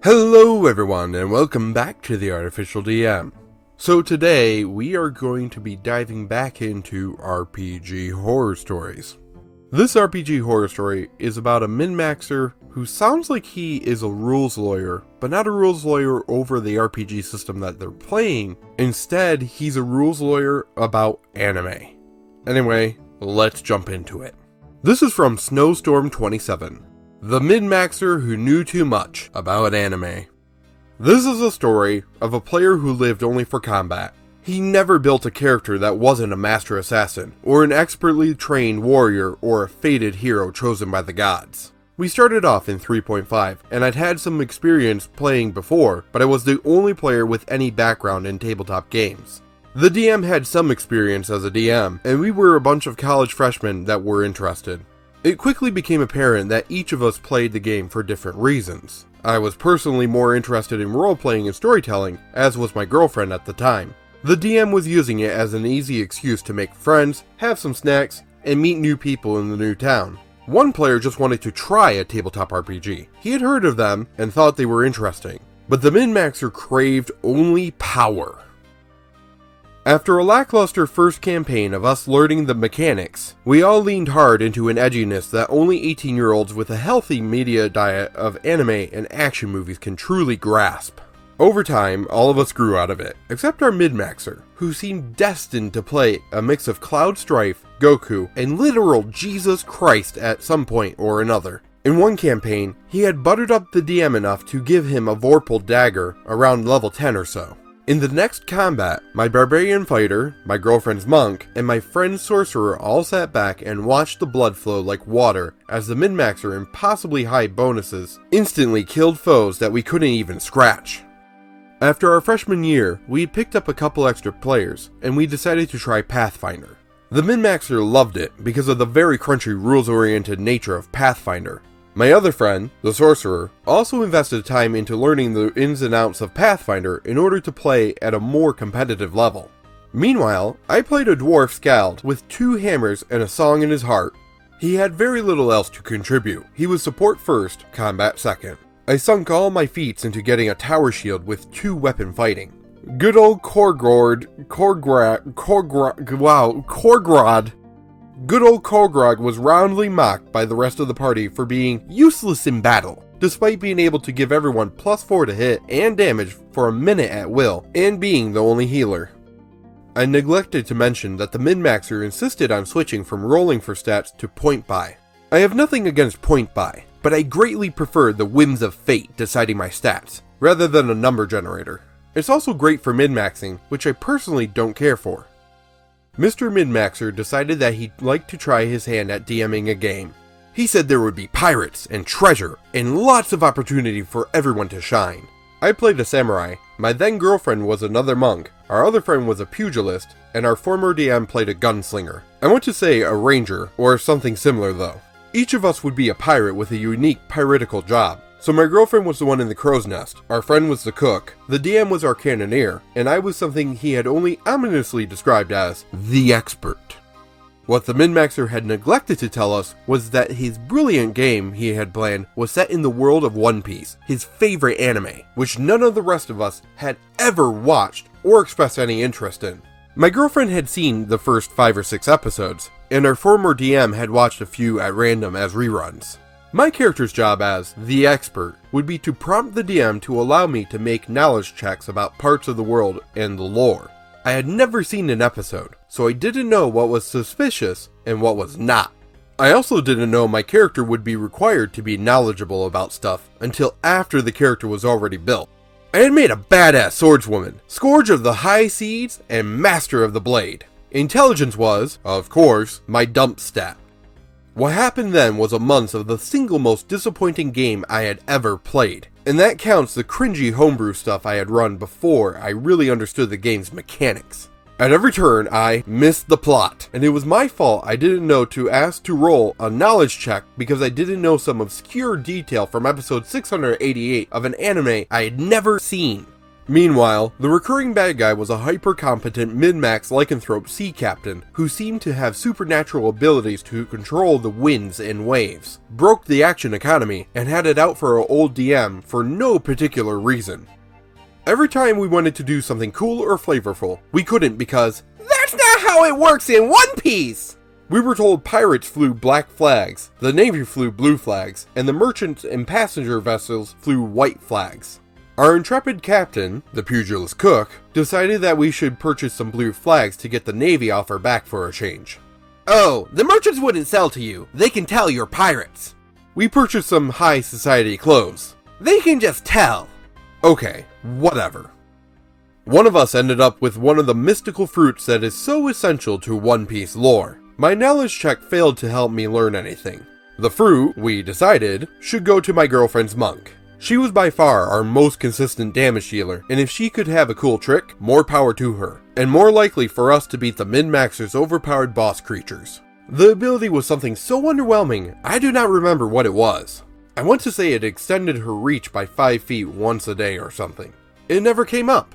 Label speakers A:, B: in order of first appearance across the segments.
A: Hello everyone and welcome back to the Artificial DM. So today we are going to be diving back into RPG horror stories. This RPG horror story is about a min-maxer who sounds like he is a rules lawyer, but not a rules lawyer over the RPG system that they're playing. Instead, he's a rules lawyer about anime. Anyway, let's jump into it. This is from Snowstorm 27. The min-maxer who knew too much about anime. This is a story of a player who lived only for combat. He never built a character that wasn't a master assassin, or an expertly trained warrior, or a fated hero chosen by the gods. We started off in 3.5, and I'd had some experience playing before, but I was the only player with any background in tabletop games. The DM had some experience as a DM, and we were a bunch of college freshmen that were interested. It quickly became apparent that each of us played the game for different reasons. I was personally more interested in role-playing and storytelling, as was my girlfriend at the time. The DM was using it as an easy excuse to make friends, have some snacks, and meet new people in the new town. One player just wanted to try a tabletop RPG. He had heard of them and thought they were interesting. But the min-maxer craved only power. After a lackluster first campaign of us learning the mechanics, we all leaned hard into an edginess that only 18-year-olds with a healthy media diet of anime and action movies can truly grasp. Over time, all of us grew out of it, except our min-maxer, who seemed destined to play a mix of Cloud Strife, Goku, and literal Jesus Christ at some point or another. In one campaign, he had buttered up the DM enough to give him a Vorpal dagger around level 10 or so. In the next combat, my barbarian fighter, my girlfriend's monk, and my friend's sorcerer all sat back and watched the blood flow like water as the min-maxer and possibly high bonuses instantly killed foes that we couldn't even scratch. After our freshman year, we picked up a couple extra players, and we decided to try Pathfinder. The min-maxer loved it because of the very crunchy rules-oriented nature of Pathfinder. My other friend, the sorcerer, also invested time into learning the ins and outs of Pathfinder in order to play at a more competitive level. Meanwhile, I played a dwarf skald with 2 hammers and a song in his heart. He had very little else to contribute. He was support first, combat second. I sunk all my feats into getting a tower shield with 2 weapon fighting. Good old Korgrod was roundly mocked by the rest of the party for being useless in battle, despite being able to give everyone +4 to hit and damage for a minute at will, and being the only healer. I neglected to mention that the min-maxer insisted on switching from rolling for stats to point buy. I have nothing against point buy, but I greatly prefer the whims of fate deciding my stats, rather than a number generator. It's also great for min-maxing, which I personally don't care for. Mr. Min-maxer decided that he'd like to try his hand at DMing a game. He said there would be pirates and treasure and lots of opportunity for everyone to shine. I played a samurai, my then girlfriend was another monk, our other friend was a pugilist, and our former DM played a gunslinger. I want to say a ranger, or something similar though. Each of us would be a pirate with a unique piratical job. So my girlfriend was the one in the crow's nest, our friend was the cook, the DM was our cannoneer, and I was something he had only ominously described as the expert. What the min-maxer had neglected to tell us was that his brilliant game he had planned was set in the world of One Piece, his favorite anime, which none of the rest of us had ever watched or expressed any interest in. My girlfriend had seen the first 5 or 6 episodes, and our former DM had watched a few at random as reruns. My character's job as the expert would be to prompt the DM to allow me to make knowledge checks about parts of the world and the lore. I had never seen an episode, so I didn't know what was suspicious and what was not. I also didn't know my character would be required to be knowledgeable about stuff until after the character was already built. I had made a badass swordswoman, Scourge of the High Seas, and Master of the Blade. Intelligence was, of course, my dump stat. What happened then was a month of the single most disappointing game I had ever played, and that counts the cringy homebrew stuff I had run before I really understood the game's mechanics. At every turn, I missed the plot, and it was my fault I didn't know to ask to roll a knowledge check because I didn't know some obscure detail from episode 688 of an anime I had never seen. Meanwhile, the recurring bad guy was a hyper-competent min-max lycanthrope sea captain who seemed to have supernatural abilities to control the winds and waves, broke the action economy, and had it out for our old DM for no particular reason. Every time we wanted to do something cool or flavorful, we couldn't because that's not how it works in One Piece! We were told pirates flew black flags, the Navy flew blue flags, and the merchant and passenger vessels flew white flags. Our intrepid captain, the pugilist cook, decided that we should purchase some blue flags to get the Navy off our back for a change.
B: Oh, the merchants wouldn't sell to you. They can tell you're pirates.
A: We purchased some high society clothes.
B: They can just tell.
A: Okay, whatever. One of us ended up with one of the mystical fruits that is so essential to One Piece lore. My knowledge check failed to help me learn anything. The fruit, we decided, should go to my girlfriend's monk. She was by far our most consistent damage dealer, and if she could have a cool trick, more power to her, and more likely for us to beat the min-maxer's overpowered boss creatures. The ability was something so underwhelming, I do not remember what it was. I want to say it extended her reach by 5 feet once a day or something. It never came up.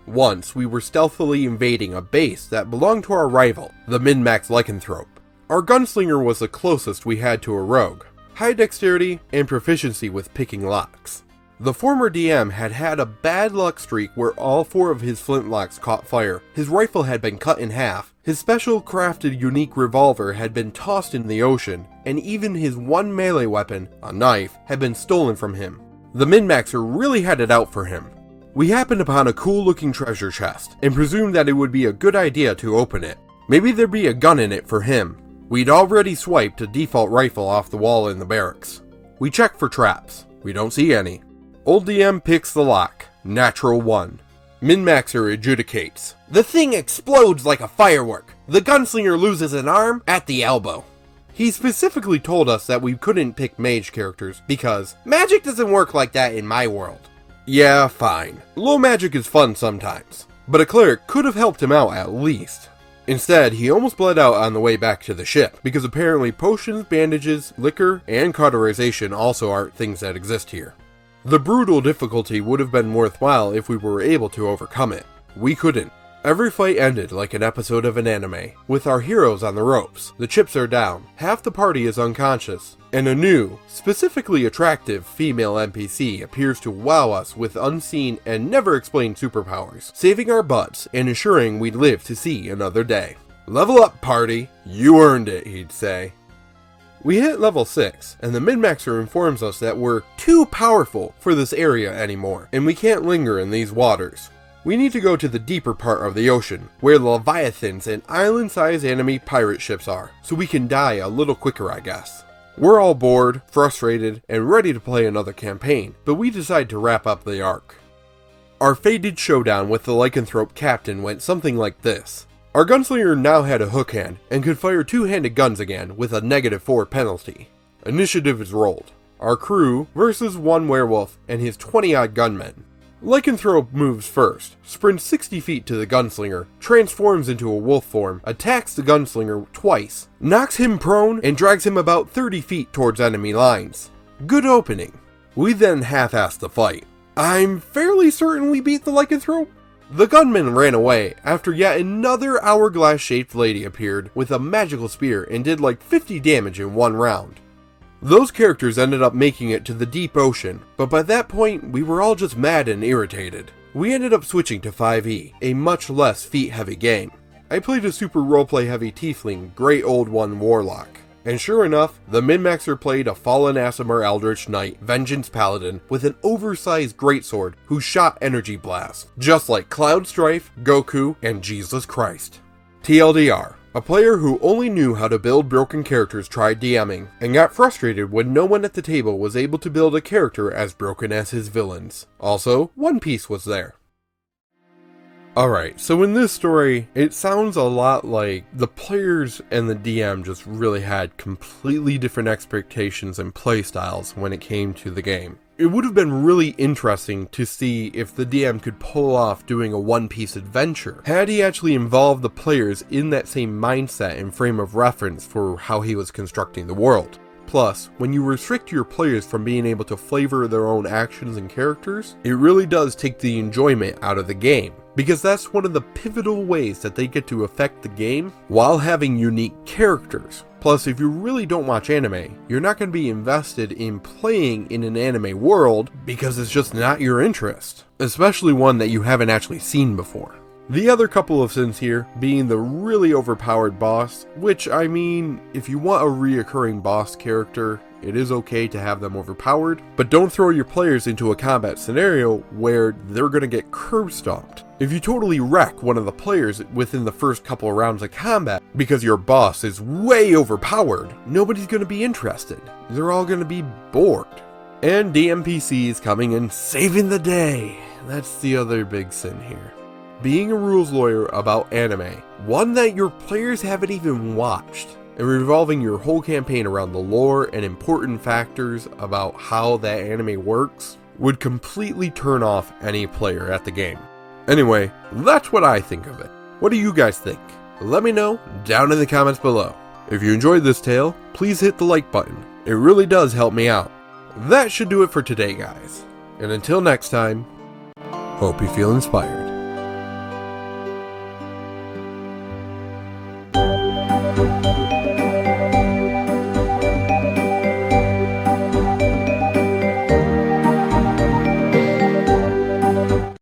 A: Once, we were stealthily invading a base that belonged to our rival, the min-max lycanthrope. Our gunslinger was the closest we had to a rogue. High dexterity, and proficiency with picking locks. The former DM had had a bad luck streak where all 4 of his flintlocks caught fire, his rifle had been cut in half, his special crafted unique revolver had been tossed in the ocean, and even his one melee weapon, a knife, had been stolen from him. The min-maxer really had it out for him. We happened upon a cool looking treasure chest, and presumed that it would be a good idea to open it. Maybe there'd be a gun in it for him. We'd already swiped a default rifle off the wall in the barracks. We check for traps. We don't see any. Old DM picks the lock. Natural 1. Min-maxer adjudicates.
B: The thing explodes like a firework. The gunslinger loses an arm at the elbow.
A: He specifically told us that we couldn't pick mage characters because
B: magic doesn't work like that in my world.
A: Yeah, fine. Low magic is fun sometimes, but a cleric could have helped him out at least. Instead, he almost bled out on the way back to the ship, because apparently potions, bandages, liquor, and cauterization also aren't things that exist here. The brutal difficulty would have been worthwhile if we were able to overcome it. We couldn't. Every fight ended like an episode of an anime, with our heroes on the ropes, the chips are down, half the party is unconscious, and a new, specifically attractive female NPC appears to wow us with unseen and never explained superpowers, saving our butts and ensuring we'd live to see another day. Level up, party, you earned it, he'd say. We hit level 6, and the min-maxer informs us that we're too powerful for this area anymore, and we can't linger in these waters. We need to go to the deeper part of the ocean, where leviathans and island-sized enemy pirate ships are, so we can die a little quicker, I guess. We're all bored, frustrated, and ready to play another campaign, but we decide to wrap up the arc. Our fated showdown with the lycanthrope captain went something like this. Our gunslinger now had a hook hand, and could fire two-handed guns again with a -4 penalty. Initiative is rolled. Our crew versus one werewolf and his 20-odd gunmen. Lycanthrope moves first, sprints 60 feet to the gunslinger, transforms into a wolf form, attacks the gunslinger twice, knocks him prone, and drags him about 30 feet towards enemy lines. Good opening. We then half-assed the fight. I'm fairly certain we beat the lycanthrope. The gunman ran away after yet another hourglass-shaped lady appeared with a magical spear and did like 50 damage in one round. Those characters ended up making it to the deep ocean, but by that point we were all just mad and irritated. We ended up switching to 5e, a much less feat-heavy game. I played a super roleplay-heavy tiefling, Great Old One Warlock. And sure enough, the min-maxer played a fallen Aasimar Eldritch Knight, Vengeance Paladin, with an oversized greatsword who shot energy blasts, just like Cloud Strife, Goku, and Jesus Christ. TLDR. A player who only knew how to build broken characters tried DMing, and got frustrated when no one at the table was able to build a character as broken as his villains. Also, One Piece was there. Alright, so in this story, it sounds a lot like the players and the DM just really had completely different expectations and playstyles when it came to the game. It would have been really interesting to see if the DM could pull off doing a One Piece adventure, had he actually involved the players in that same mindset and frame of reference for how he was constructing the world. Plus, when you restrict your players from being able to flavor their own actions and characters, it really does take the enjoyment out of the game, because that's one of the pivotal ways that they get to affect the game while having unique characters. Plus, if you really don't watch anime, you're not going to be invested in playing in an anime world because it's just not your interest, especially one that you haven't actually seen before. The other couple of sins here being the really overpowered boss, which I mean, if you want a reoccurring boss character, it is okay to have them overpowered, but don't throw your players into a combat scenario where they're going to get curb stomped. If you totally wreck one of the players within the first couple of rounds of combat because your boss is way overpowered, nobody's going to be interested. They're all going to be bored. And DMPC is coming and saving the day. That's the other big sin here. Being a rules lawyer about anime, one that your players haven't even watched, and revolving your whole campaign around the lore and important factors about how that anime works, would completely turn off any player at the game. Anyway, that's what I think of it. What do you guys think? Let me know down in the comments below. If you enjoyed this tale, please hit the like button. It really does help me out. That should do it for today, guys. And until next time, hope you feel inspired.